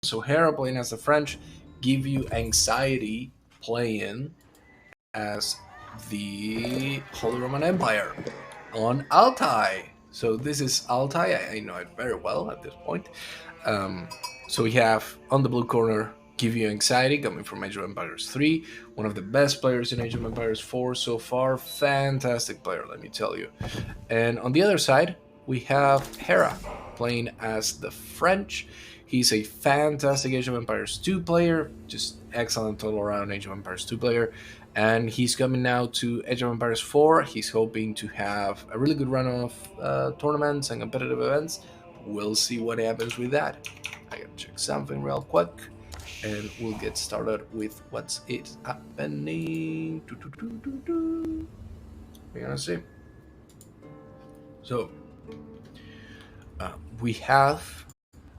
So Hera playing as the French, GiveUAnxiety playing as the Holy Roman Empire on Altai. So this is Altai. I know it very well at this point. Um, so we have on the blue corner GiveUAnxiety coming from Age of Empires 3, one of the best players in Age of Empires 4 so far. Fantastic player, let me tell you. And on the other side, we have Hera playing as the French. He's a fantastic Age of Empires 2 player, just excellent total around Age of Empires 2 player. And he's coming now to Age of Empires 4. He's hoping to have a really good run of tournaments and competitive events. We'll see what happens with that. I gotta check something real quick, and we'll get started with what's it happening. We're gonna see. So we have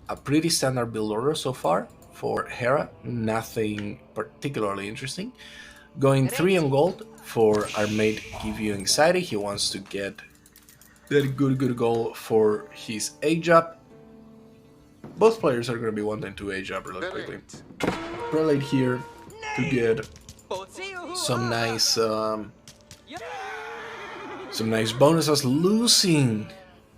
a pretty standard build order so far for Hera. Nothing particularly interesting. Going 3 on gold for our mate GiveUAnxiety. He wants to get that good goal for his age up. Both players are going to be wanting to age up really quickly. Prelate here to get some nice bonuses. Losing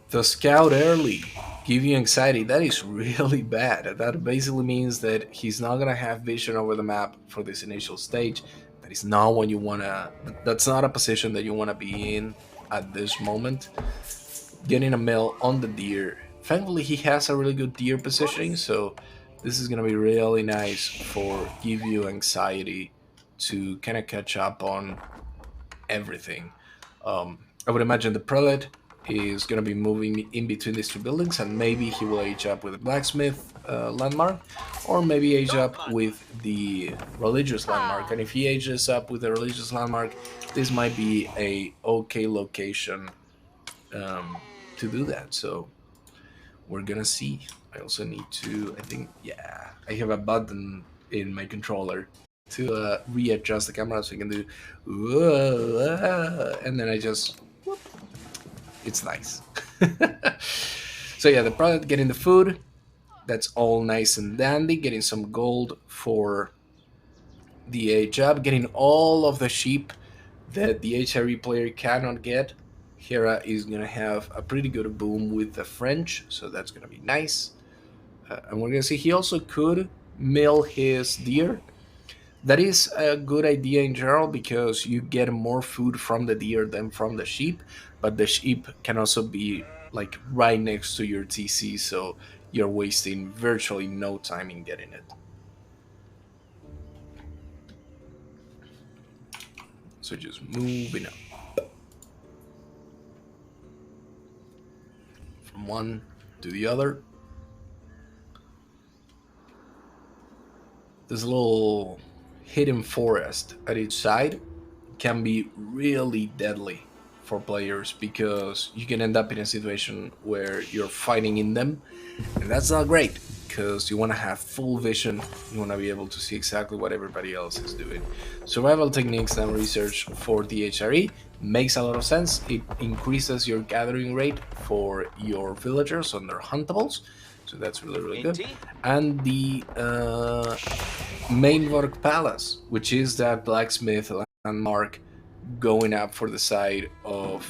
the scout early, GiveUAnxiety, that is really bad. That basically means that he's not gonna have vision over the map for this initial stage. That is not what you wanna. That's not a position that you wanna be in at this moment. Getting a mill on the deer. Thankfully, he has a really good deer positioning, so this is gonna be really nice for GiveUAnxiety to kind of catch up on everything. I would imagine the prelate is going to be moving in between these two buildings, and maybe he will age up with the blacksmith landmark, or maybe age up with the religious landmark. And if he ages up with the religious landmark, this might be a okay location to do that. So we're gonna see. I also need to, I think, yeah, I have a button in my controller to readjust the camera so you can do and then I just whoop. It's nice. So yeah, the product, getting the food, that's all nice and dandy. Getting some gold for the age up, getting all of the sheep that the HRE player cannot get. Hera is gonna have a pretty good boom with the French, so that's gonna be nice. And we're gonna see he also could mill his deer. That is a good idea in general because you get more food from the deer than from the sheep, but the sheep can also be like right next to your TC, so you're wasting virtually no time in getting it. So just moving up from one to the other. This little hidden forest at each side can be really deadly for players because you can end up in a situation where you're fighting in them, and that's not great because you want to have full vision. You want to be able to see exactly what everybody else is doing. Survival techniques and research for the HRE makes a lot of sense. It increases your gathering rate for your villagers on their huntables, so that's really good. And the main work palace, which is that blacksmith landmark going up for the side of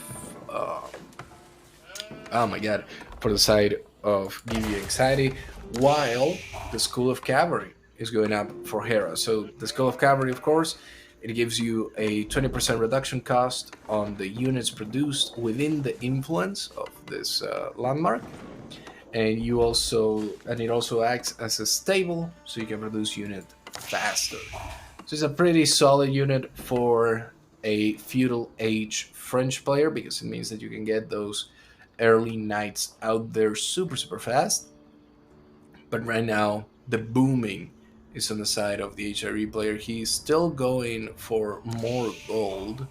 oh my god, for the side of GiveUAnxiety, while the School of Cavalry is going up for Hera. So the School of Cavalry, of course, it gives you a 20% reduction cost on the units produced within the influence of this landmark, and it also acts as a stable, so you can produce unit faster. So it's a pretty solid unit for a feudal age French player because it means that you can get those early knights out there super fast. But right now the booming is on the side of the HRE player. He's still going for more gold,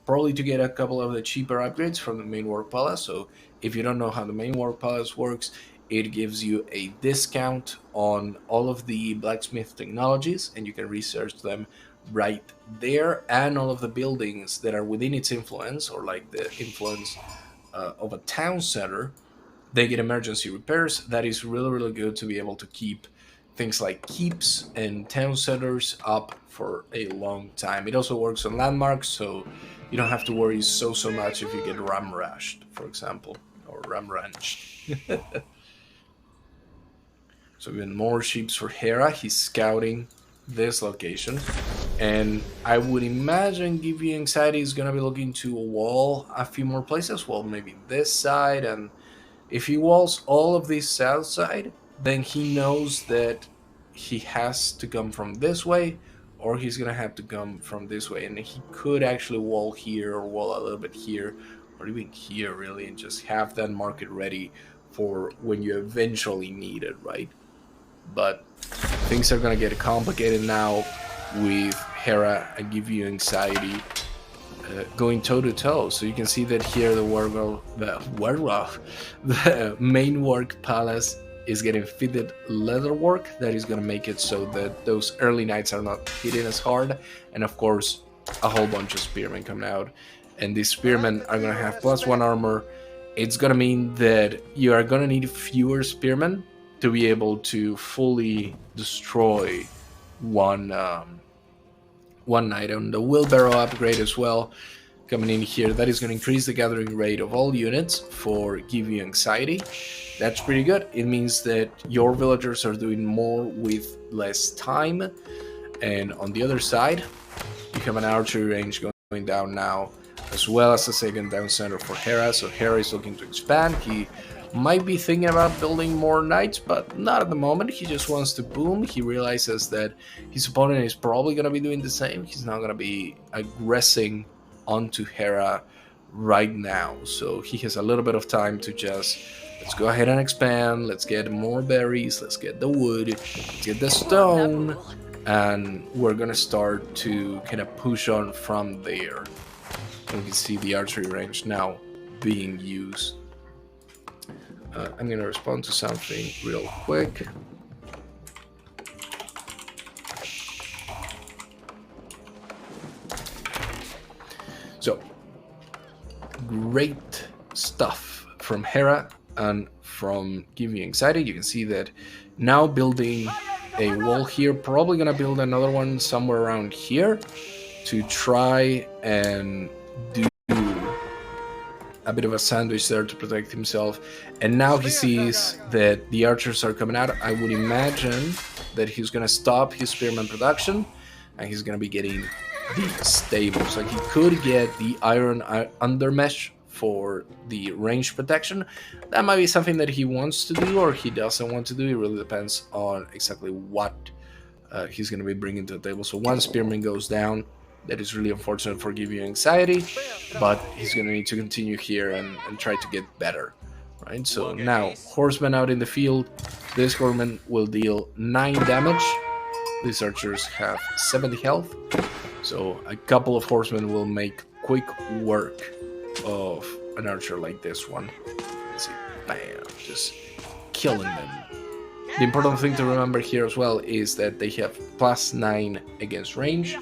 probably to get a couple of the cheaper upgrades from the main work palace. So if you don't know how the main work palace works, it gives you a discount on all of the blacksmith technologies, and you can research them right there. And all of the buildings that are within its influence, or like the influence of a town center, they get emergency repairs. That is really good to be able to keep things like keeps and town centers up for a long time. It also works on landmarks, so you don't have to worry so much if you get ram rushed, for example, or ram ranched. So even more ships for Hera. He's scouting this location. And I would imagine GiveUAnxiety is going to be looking to wall a few more places. Well, maybe this side. And if he walls all of this south side, then he knows that he has to come from this way, or he's going to have to come from this way. And he could actually wall here or wall a little bit here, or even here, really, and just have that market ready for when you eventually need it, right? But things are going to get complicated now with Hera and GiveUAnxiety going toe to toe. So you can see that here the the main work palace is getting fitted leather work that is going to make it so that those early knights are not hitting as hard. And of course, a whole bunch of spearmen coming out. And these spearmen are going to have +1 armor. It's going to mean that you are going to need fewer spearmen to be able to fully destroy one knight. On the wheelbarrow upgrade as well, coming in here, that is going to increase the gathering rate of all units for GiveUAnxiety. That's pretty good. It means that your villagers are doing more with less time. And on the other side, you have an archery range going down now, as well as a second down center for Hera. So Hera is looking to expand. He might be thinking about building more knights, but not at the moment. He just wants to boom. He realizes that his opponent is probably going to be doing the same. He's not going to be aggressing onto Hera right now. So he has a little bit of time to just, let's go ahead and expand. Let's get more berries. Let's get the wood. Let's get the stone. And we're going to start to kind of push on from there. And we can see the archery range now being used. I'm going to respond to something real quick. So, great stuff from Hera and from GiveUAnxiety. You can see that now building a wall here, probably going to build another one somewhere around here to try and do a bit of a sandwich there to protect himself. And now he sees that the archers are coming out. I would imagine that he's going to stop his spearman production and he's going to be getting the stables. Like, he could get the iron undermesh for the range protection. That might be something that he wants to do or he doesn't want to do. It really depends on exactly what he's going to be bringing to the table. So one spearman goes down. That is really unfortunate for GiveUAnxiety, but he's going to need to continue here and try to get better, right? So now, horsemen out in the field. This horseman will deal 9 damage. These archers have 70 health, so a couple of horsemen will make quick work of an archer like this one. Let's see, bam, just killing them. The important thing to remember here as well is that they have +9 against range,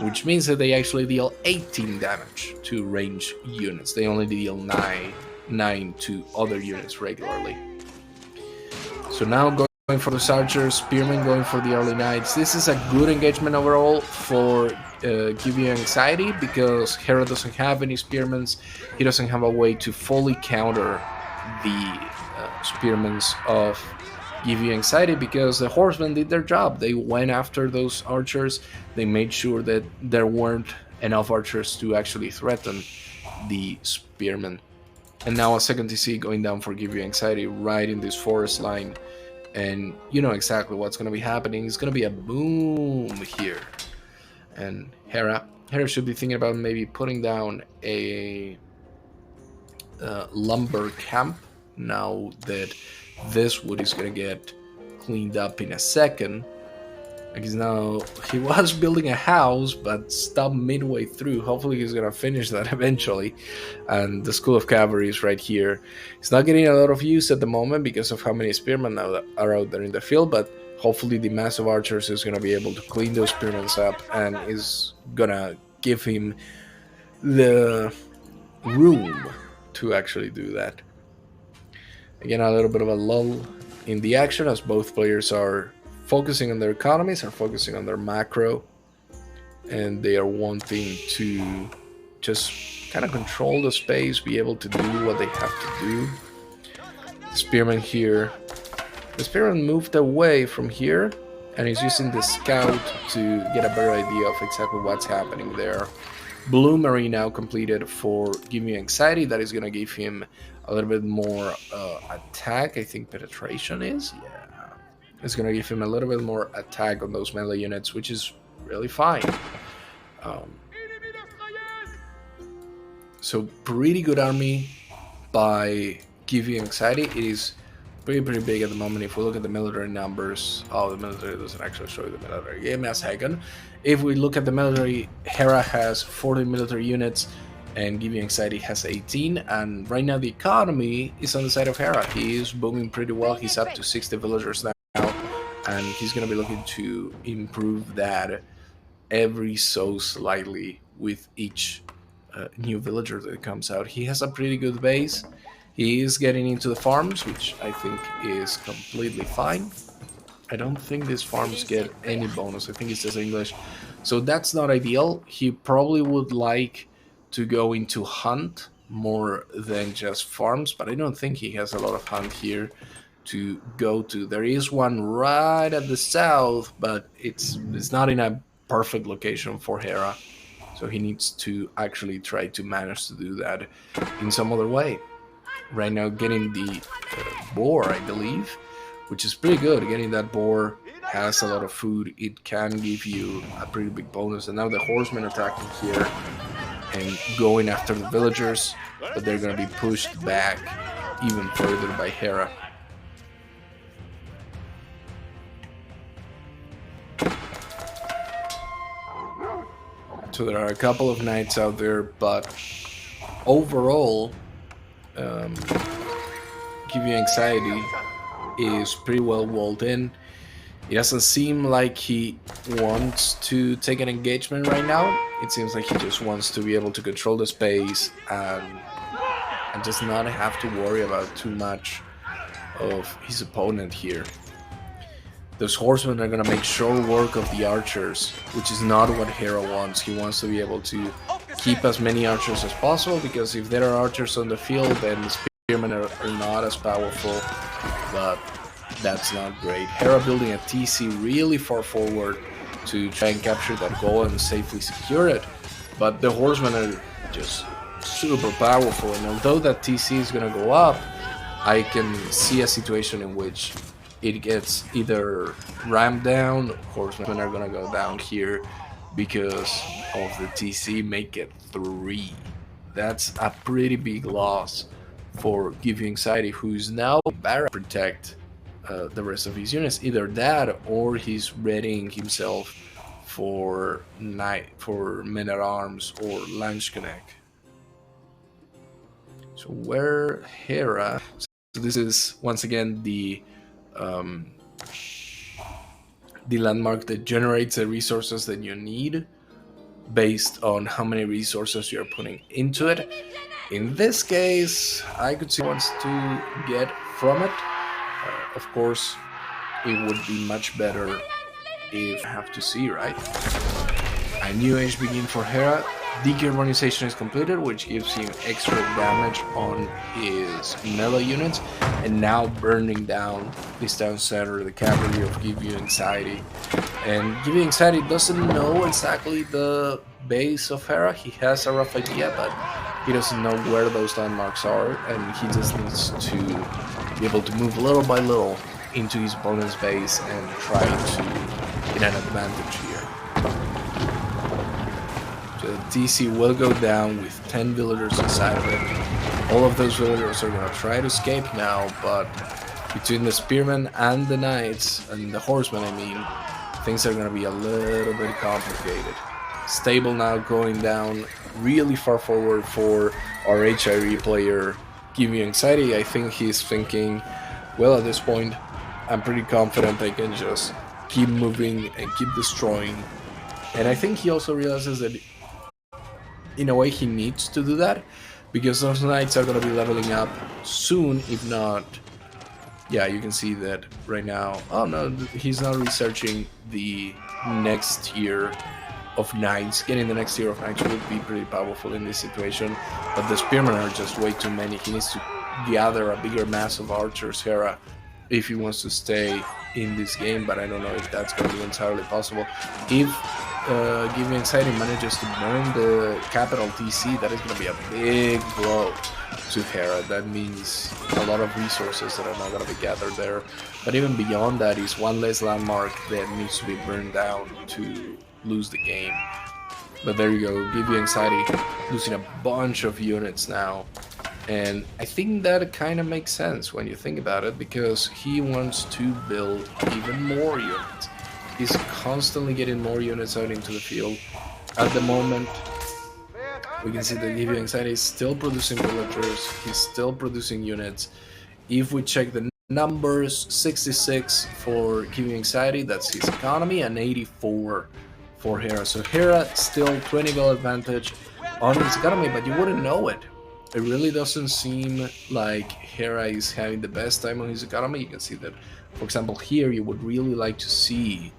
which means that they actually deal 18 damage to range units. They only deal 9 to other units regularly. So now going for the archers, spearmen going for the early knights. This is a good engagement overall for GiveUAnxiety because Hera doesn't have any spearmen. He doesn't have a way to fully counter the spearmen of GiveUAnxiety because the horsemen did their job. They went after those archers. They made sure that there weren't enough archers to actually threaten the spearmen. And now a second TC going down for GiveUAnxiety right in this forest line. And you know exactly what's going to be happening. It's going to be a boom here. And Hera should be thinking about maybe putting down a lumber camp now that this wood is going to get cleaned up in a second. Because now he was building a house but stopped midway through. Hopefully he's going to finish that eventually. And the School of Cavalry is right here. It's not getting a lot of use at the moment because of how many spearmen are out there in the field, but hopefully the massive archers is going to be able to clean those spearmen up and is going to give him the room to actually do that. Again, a little bit of a lull in the action as both players are focusing on their economies, are focusing on their macro, and they are wanting to just kind of control the space, be able to do what they have to do. Spearman here. The Spearman moved away from here, and he's using the scout to get a better idea of exactly what's happening there. Bloomery now completed for GiveUAnxiety. That is going to give him a little bit more attack. I think penetration is. Yeah. It's going to give him a little bit more attack on those melee units, which is really fine. So pretty good army by GiveUAnxiety. It is pretty big at the moment. If we look at the military numbers, the military doesn't actually show you the military. Give me a second. If we look at the military, Hera has 40 military units and GiveUAnxiety has 18, and right now the economy is on the side of Hera. He is booming pretty well. He's up to 60 villagers now, and he's going to be looking to improve that every so slightly with each new villager that comes out. He has a pretty good base. He is getting into the farms, which I think is completely fine. I don't think these farms get any bonus. I think it's just English. So that's not ideal. He probably would like to go into hunt more than just farms, but I don't think he has a lot of hunt here to go to. There is one right at the south, but it's not in a perfect location for Hera. So he needs to actually try to manage to do that in some other way. Right now getting the boar, I believe, which is pretty good. Getting that boar has a lot of food. It can give you a pretty big bonus. And now the horsemen attacking here and going after the villagers, but they're going to be pushed back even further by Hera. So there are a couple of knights out there, but overall, GiveUAnxiety is pretty well walled in. It doesn't seem like he wants to take an engagement right now. It seems like he just wants to be able to control the space and just not have to worry about too much of his opponent here. Those horsemen are going to make short work of the archers, which is not what Hera wants. He wants to be able to keep as many archers as possible, because if there are archers on the field, then the spearmen are not as powerful, but that's not great. Hera building a TC really far forward to try and capture that goal and safely secure it, but the horsemen are just super powerful, and although that TC is going to go up, I can see a situation in which it gets either rammed down, horsemen are going to go down here because of the TC, make it 3. That's a pretty big loss for GiveUAnxiety, who's now barra protect the rest of his units. Either that or he's readying himself for men-at-arms or Landsknecht. So where Hera... So this is once again the landmark that generates the resources that you need based on how many resources you're putting into it. In this case, I could see wants to get from it. Of course, it would be much better if I have to see, right? A new age begin for Hera. Decarbonization is completed, which gives him extra damage on his melee units, and now burning down this town center, the cavalry of GiveUAnxiety. And GiveUAnxiety doesn't know exactly the base of Hera. He has a rough idea, but he doesn't know where those landmarks are, and he just needs to be able to move little by little into his opponent's base and try to get an advantage here. The TC will go down with 10 villagers inside of it. All of those villagers are going to try to escape now, but between the spearmen and the knights, and the horsemen I mean, things are going to be a little bit complicated. Stable now going down really far forward for our HIRE player GiveUAnxiety. I think he's thinking, well, at this point, I'm pretty confident I can just keep moving and keep destroying. And I think he also realizes that in a way he needs to do that, because those knights are going to be leveling up soon, if not Yeah, you can see that right now. Oh no, he's not researching the next tier of knights. Getting the next tier of knights would be pretty powerful in this situation, but the spearmen are just way too many. He needs to gather a bigger mass of archers, Hera, if he wants to stay in this game, but I don't know if that's going to be entirely possible. If GiveUAnxiety manages to burn the capital TC, that is going to be a big blow to Hera. That means a lot of resources that are not going to be gathered there. But even beyond that is one less landmark that needs to be burned down to lose the game. But there you go, GiveUAnxiety losing a bunch of units now. And I think that kind of makes sense when you think about it, because he wants to build even more units. He's constantly getting more units out into the field. At the moment, we can see that GiveUAnxiety is still producing villagers, he's still producing units. If we check the numbers, 66 for GiveUAnxiety, that's his economy, and 84 for Hera. So Hera still 20 gold advantage on his economy, but you wouldn't know it. It really doesn't seem like Hera is having the best time on his economy. You can see that, for example, here you would really like to see,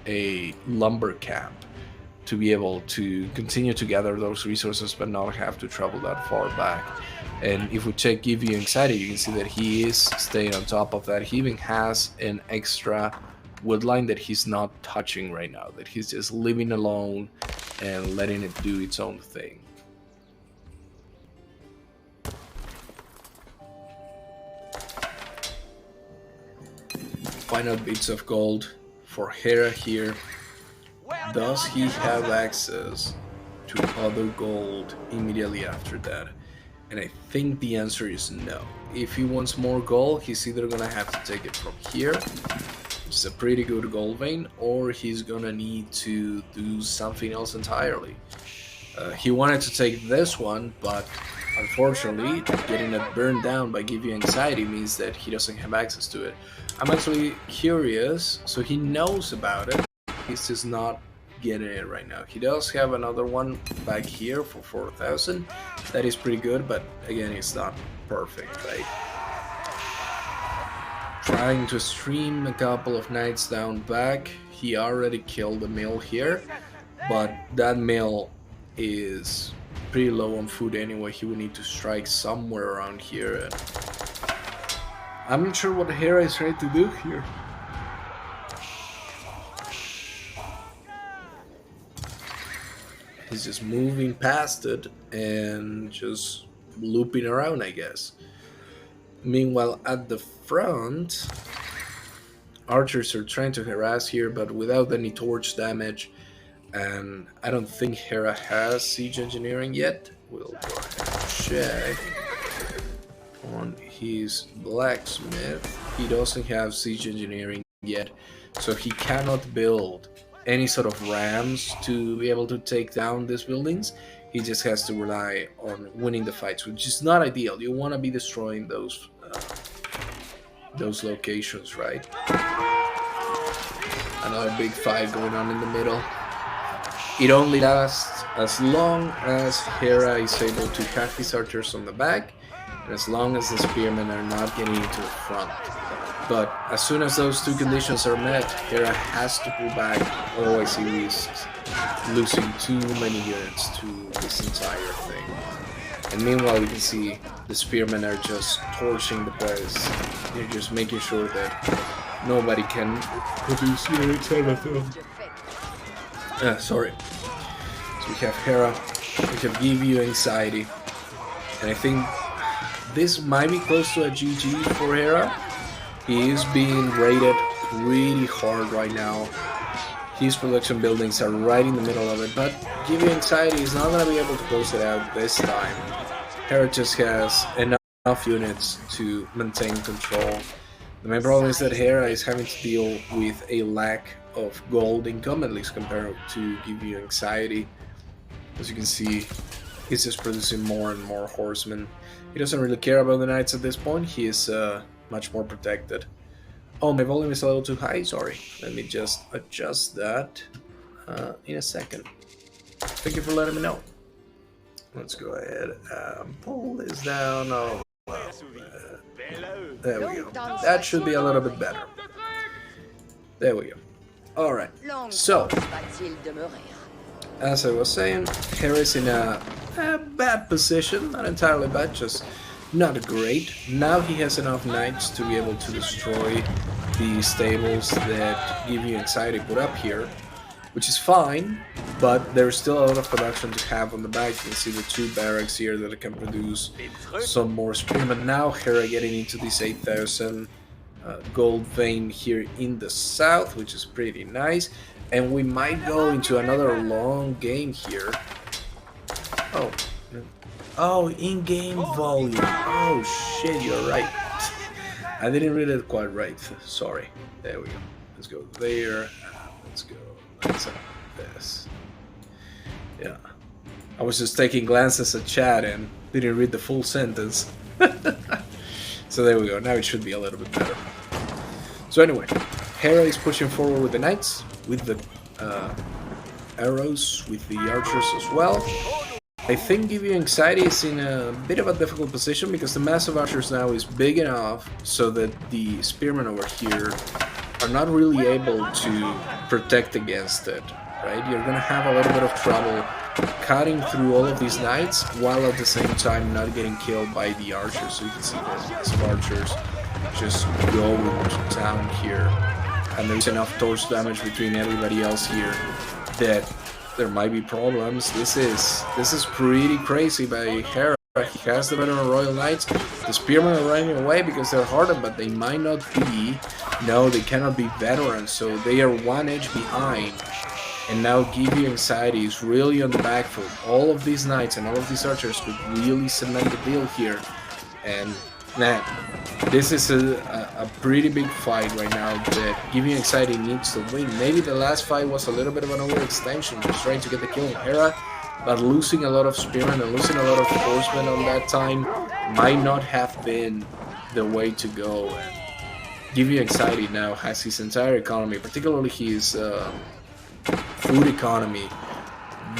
a lumber camp to be able to continue to gather those resources, but not have to travel that far back. And if we check GiveUAnxiety, you can see that he is staying on top of that. He even has an extra woodline that he's not touching right now, that he's just leaving alone and letting it do its own thing. Final bits of gold for Hera here. Does he have access to other gold immediately after that? And I think the answer is no. If he wants more gold, he's either gonna have to take it from here, which is a pretty good gold vein, or he's gonna need to do something else entirely. He wanted to take this one, but unfortunately, getting it burned down by GiveUAnxiety means that he doesn't have access to it. I'm actually curious, so he knows about it, he's just not getting it right now. He does have another one back here for 4,000. That is pretty good, but again, it's not perfect, right? Trying to stream a couple of knights down back. He already killed a mill here, but that mill is pretty low on food anyway. He would need to strike somewhere around here. And I'm not sure what Hera is trying to do here. He's just moving past it and just looping around, I guess. Meanwhile, at the front, archers are trying to harass here, but without any torch damage. And I don't think Hera has siege engineering yet. We'll go ahead and check on his blacksmith. He doesn't have siege engineering yet, so he cannot build any sort of rams to be able to take down these buildings. He just has to rely on winning the fights, which is not ideal. You want to be destroying those locations, right? Another big fight going on in the middle. It only lasts as long as Hera is able to have his archers on the back, and as long as the spearmen are not getting into the front. But as soon as those two conditions are met, Hera has to pull back, otherwise he risks losing too many units to this entire thing. And meanwhile, you can see the spearmen are just torching the place. They're just making sure that nobody can produce units out of them. Sorry. So we have Hera, we have GiveUAnxiety, and I think this might be close to a GG for Hera. He is being raided really hard right now. His production buildings are right in the middle of it, but GiveUAnxiety is not going to be able to close it out this time. Hera just has enough units to maintain control. The main problem is that Hera is having to deal with a lack of gold income, at least compared to GiveUAnxiety. As you can see, he's just producing more and more horsemen. He doesn't really care about the knights at this point. He is much more protected. Oh, my volume is a little too high, sorry. Let me just adjust that in a second. Thank you for letting me know. Let's go ahead and pull this down. Oh, there we go. That should be a little bit better. There we go. All right. So, as I was saying, Hera's in a bad position. Not entirely bad, just not great. Now he has enough knights to be able to destroy the stables that GiveUAnxiety put up here, which is fine, but there's still a lot of production to have on the back. You can see the 2 barracks here that can produce some more spearmen. Now Hera getting into this 8,000 gold vein here in the south, which is pretty nice. And we might go into another long game here. Oh, oh, in-game volume. Oh shit, you're right. I didn't read it quite right. Sorry. There we go. Let's go there. Let's go. Let's this. Yeah. I was just taking glances at chat and didn't read the full sentence. So there we go. Now it should be a little bit better. So anyway, Hera is pushing forward with the knights, with the arrows, with the archers as well. I think GiveUAnxiety is in a bit of a difficult position because the mass of archers now is big enough so that the spearmen over here are not really able to protect against it, right? You're gonna have a little bit of trouble cutting through all of these knights while at the same time not getting killed by the archers. So you can see there's massive archers just going to town here, and there's enough torch damage between everybody else here that there might be problems. This is pretty crazy by Hera. He has the veteran Royal Knights. The spearmen are running away because they're hardened, but they might not be. No, they cannot be veterans, so they are 1 edge behind. And now GiveUAnxiety is really on the back foot. All of these knights and all of these archers could really cement the deal here. And man, this is a pretty big fight right now that GiveUAnxiety needs to win. Maybe the last fight was a little bit of an overextension, just trying to get the kill on Hera, but losing a lot of spearmen and losing a lot of horsemen on that time might not have been the way to go. And GiveUAnxiety now has his entire economy, particularly his food economy,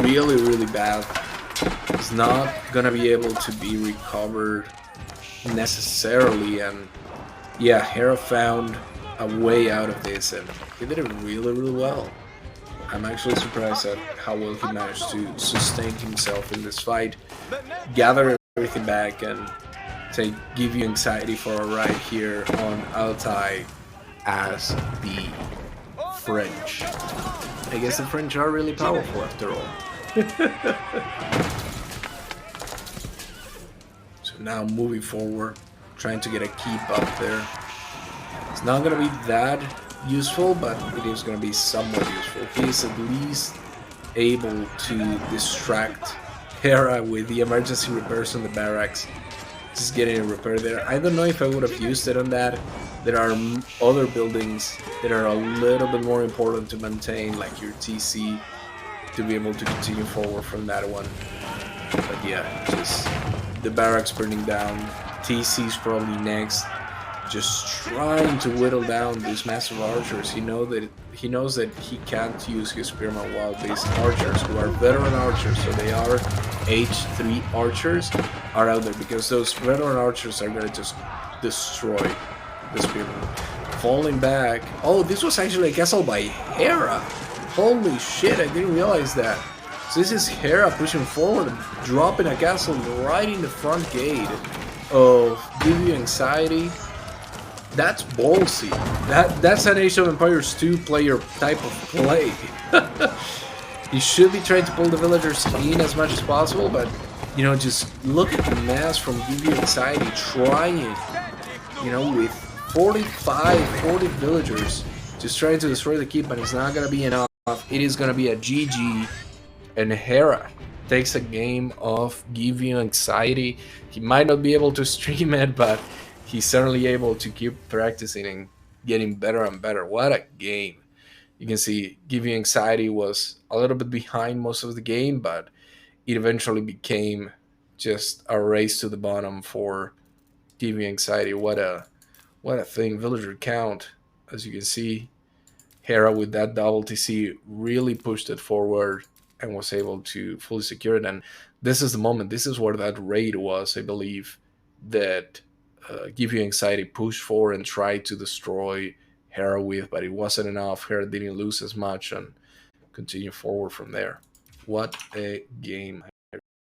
really bad. It's not gonna be able to be recovered necessarily, and yeah, Hera found a way out of this and he did it really well. I'm actually surprised at how well he managed to sustain himself in this fight, gather everything back, and take GiveUAnxiety for a ride here on Altai as the French. I guess the French are really powerful after all. So now moving forward, trying to get a keep up there. It's not going to be that useful, but it is going to be somewhat useful. He is at least able to distract Hera with the emergency repairs on the barracks. Just getting a repair there. I don't know if I would have used it on that. There are other buildings that are a little bit more important to maintain, like your TC, to be able to continue forward from that one. But yeah, just the barracks burning down. TC's probably next. Just trying to whittle down these massive archers. He knows that he can't use his spearmen while these archers, who are veteran archers, so they are H3 archers, are out there, because those veteran archers are gonna just destroy the spearmen. Falling back. Oh, this was actually a castle by Hera. Holy shit, I didn't realize that. So this is Hera pushing forward, dropping a castle right in the front gate of GiveUAnxiety. That's ballsy. That's an Age of Empires 2 player type of play. You should be trying to pull the villagers in as much as possible, but you know, just look at the mass from GiveUAnxiety trying, you know, with 40 villagers just trying to destroy the keep, and it's not gonna be enough. It is gonna be a GG, and Hera takes a game of GiveUAnxiety. He might not be able to stream it, but he's certainly able to keep practicing and getting better and better. What a game. You can see GiveUAnxiety was a little bit behind most of the game, but it eventually became just a race to the bottom for GiveUAnxiety. What a thing. Villager count, as you can see, Hera with that double TC really pushed it forward and was able to fully secure it. And this is the moment. This is where that raid was, I believe, that Give You Anxiety pushed for and tried to destroy Hera with, but it wasn't enough. Hera didn't lose as much and continue forward from there. What a game.